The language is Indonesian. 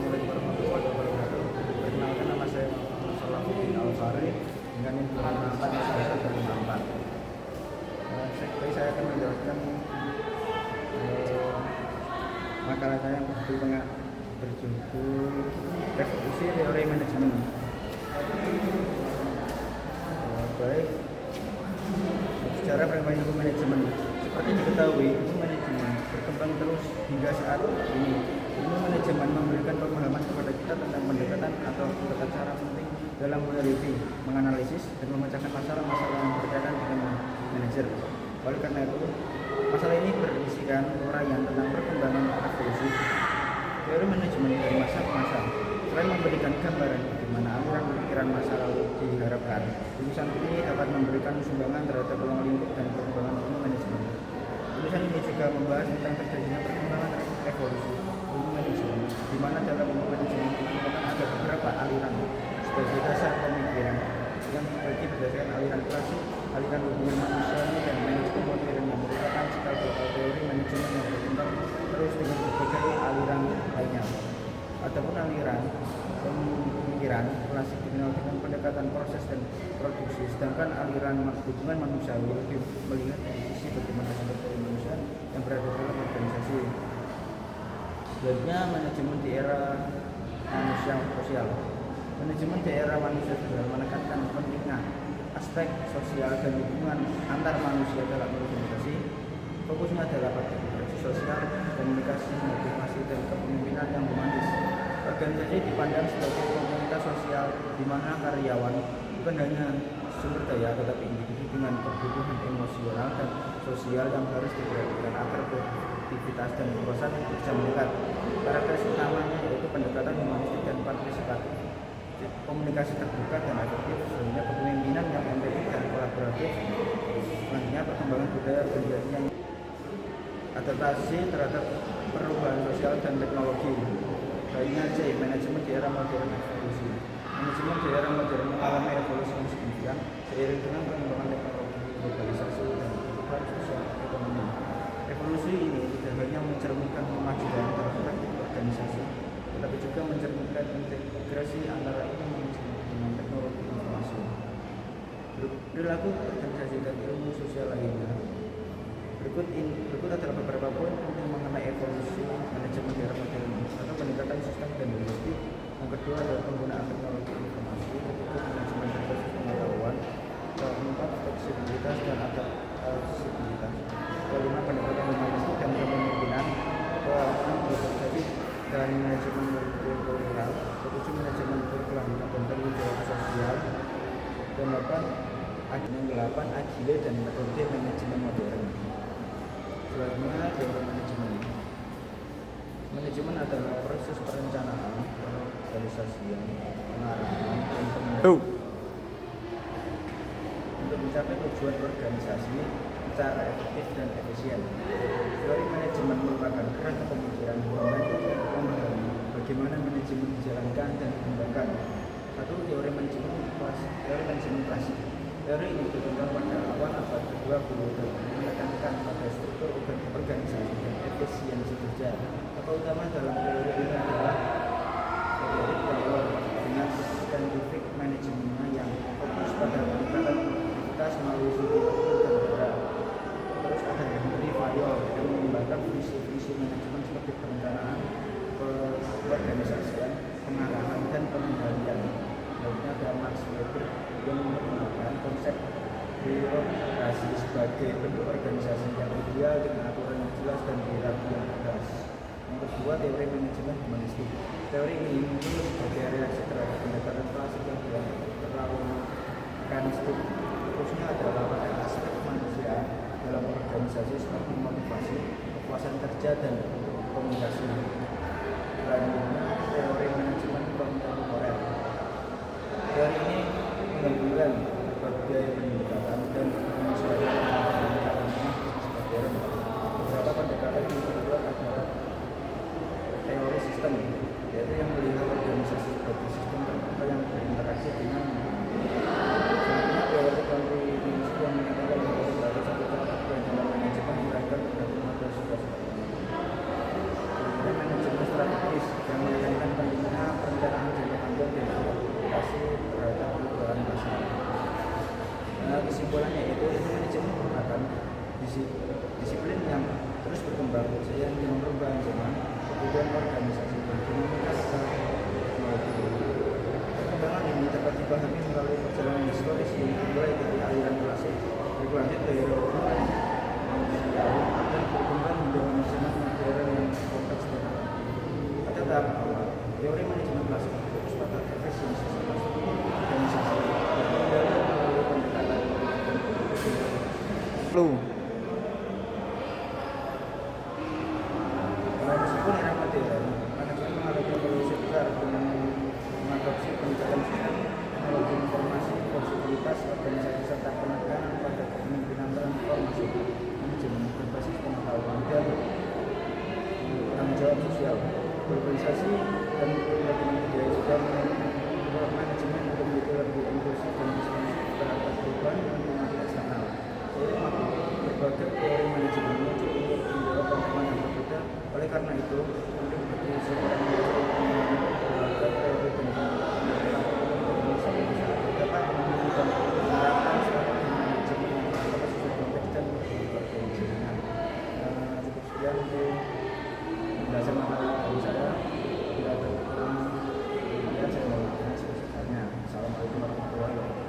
Assalamualaikum warahmatullahi wabarakatuh. Perkenalkan, nama saya Salahuddin Alfari dengan informasi saya dari Mampang. Saya akan menjelaskan makalah saya yang berjudul Revolusi Teori Manajemen. Baik, secara perkembangan ilmu manajemen, seperti diketahui, ilmu manajemen berkembang terus hingga saat ini. Ilmu manajemen memberikan pemahaman kepada kita tentang pendekatan atau tata cara penting dalam meneliti, menganalisis, dan memecahkan masalah-masalah yang berkaitan dengan manajer. Oleh karena itu, masalah ini berisikan uraian tentang perkembangan revolusi teori manajemen dari masa ke masa. Selain memberikan gambaran bagaimana aliran pikiran masa lalu diharapkan, tulisan ini dapat memberikan sumbangan terhadap ruang lingkup dan perkembangan ilmu manajemen. Tulisan ini juga membahas tentang terjadinya perkembangan revolusi ilmu manajemen, di mana dalam ilmu manajemen ditemukan ada beberapa aliran sebagai dasar pemikiran yang dibagi berdasarkan aliran klasik, aliran hubungan manusia, dan manajemen modern yang merupakan cikal bakal teori manajemen yang berkembang terus dengan berbagai aliran lainnya. Adapun aliran pemikiran klasik dikenal dengan pendekatan proses dan produksi, sedangkan aliran hubungan manusiawi lebih melihat dari sisi bagaimana sumber daya manusia yang berada dalam organisasi. Selanjutnya, manajemen di era manusia sosial. Manajemen di era manusia sosial menekankan pentingnya aspek sosial dan hubungan antar manusia dalam organisasi. Fokusnya adalah pada interaksi sosial, komunikasi, motivasi, dan kepemimpinan yang humanis. Organisasi dipandang sebagai komunitas sosial di mana karyawan bukan hanya sumber daya tetapi individu dengan kebutuhan emosional dan sosial yang harus diperhatikan agar produktivitas dan kepuasan bisa meningkat. Karakteristik utamanya yaitu pendekatan humanistik dan partisipatif, komunikasi terbuka dan efektif, sehingga kepemimpinan yang empatik dan kolaboratif. Selanjutnya, perkembangan budaya organisasi yang adaptasi terhadap perubahan sosial dan teknologi. Baiknya C, manajemen di era modern evolusi. Manajemen di era modern mengalami evolusi yang signifikan seiring dengan perkembangan teknologi, globalisasi, dan perubahan sosial ekonomi. Evolusi ini tidak hanya mencerminkan kemajuan dalam praktik organisasi, tetapi juga mencerminkan integrasi antara ilmu manajemen dengan teknologi informasi, perilaku organisasi, dan ilmu sosial lainnya. Berikut adalah beberapa poin penting mengenai evolusi manajemen di era modern. Satu, peningkatan sistem dan logistik. Yang kedua adalah penggunaan teknologi informasi. Ketiga, manajemen berbasis pengetahuan. Keempat, fleksibilitas dan adaptabilitas. Kelima, pendekatan humanistik dan kepemimpinan. Keenam, organisasi dan manajemen multikultural. Ketujuh, manajemen berkelanjutan dan tanggung jawab sosial. Dan delapan, agile dan metode manajemen modern. Selanjutnya, teori manajemen. Manajemen adalah proses perencanaan, organisasian, pengarahan, dan pengendalian untuk mencapai tujuan organisasi secara efektif dan efisien. Teori manajemen merupakan kerangka pemikiran membantu memahami bagaimana manajemen dijalankan dan dikembangkan. Satu, teori manajemen klasik. Teori ini berkembang pada awal abad ke-20 dan menekankan pada struktur organisasi dan efisiensi kerja. Tokoh utama dalam teori ini adalah Frederick Taylor dengan scientific manajemennya yang fokus pada peningkatan produktivitas melalui studi dan gerak. Terus ada Henry Fayol yang mengembangkan visi manajemen seperti perencanaan, organisasian, pengarahan, dan pengendalian. Lainnya ada Max Weber yang menggunakan konsep birokrasi sebagai bentuk organisasi yang ideal dengan aturan yang jelas dan hierarki yang tegas. Yang kedua, teori manajemen humanistik. Teori ini muncul sebagai reaksi terhadap pendekatan klasik yang terlalu mekanistik. Fokusnya adalah pada aspek manusia dalam organisasi seperti motivasi, kepuasan kerja, dan komunikasi. Selanjutnya, teori manajemen kontemporer. Teori ini menggabungkan berbagai pendekatan dan menyesuaikan pendekatan modern. Beberapa pendekatan yang dibuat adalah teori sistem, yaitu yang melihat organisasi sebagai sistem terbuka yang berinteraksi dengan selanjutnya teori kontribusi yang menyatakan bahwa sebagai satu cara dalam manajemen berangkat terhadap model sudah seperti ini. Manajemen strategis yang menekankan pentingnya kesimpulannya yaitu ilmu manajemen merupakan disiplin yang terus berkembang seiring dengan perubahan zaman, kebutuhan organisasi dan dinamika teknologi. Perkembangan ini dapat dipahami melalui perjalanan historis yang dimulai dari aliran klasik, berlanjut ke era modern, dan berkembang hingga manajemen modern yang kompleks dan rapi. Pada tahap awal, teori manajemen klasik fokus pada efisiensi organisasi dan kendali melalui pendekatan flu. Meskipun era modern, manajemen mengalami evolusi besar dengan mengadopsi pendekatan sistem, teknologi informasi, fleksibilitas organisasi serta penekanan pada kepemimpinan transformasi manajemen berbasis pengetahuan dan tanggung jawab sosial. Organisasi dan manajemen budaya juga membuat manajemen untuk menjadi lebih inklusif dan responsif terhadap perubahan lingkungan eksternal. Seiring waktu, berbagai teori manajemen muncul untuk menjawab tantangan yang berbeda. Oleh karena itu, penting bagi seorang manajer untuk berbagai teori tentang dapat menemukan menerapkan strategi manajemen yang tepat sesuai konteks dan berkepentingan. Cukup sekian untuk penjelasan materi dari saya. Bila ada kekurangan, saya mohon maaf sebesar-besarnya. Assalamualaikum warahmatullahi wabarakatuh.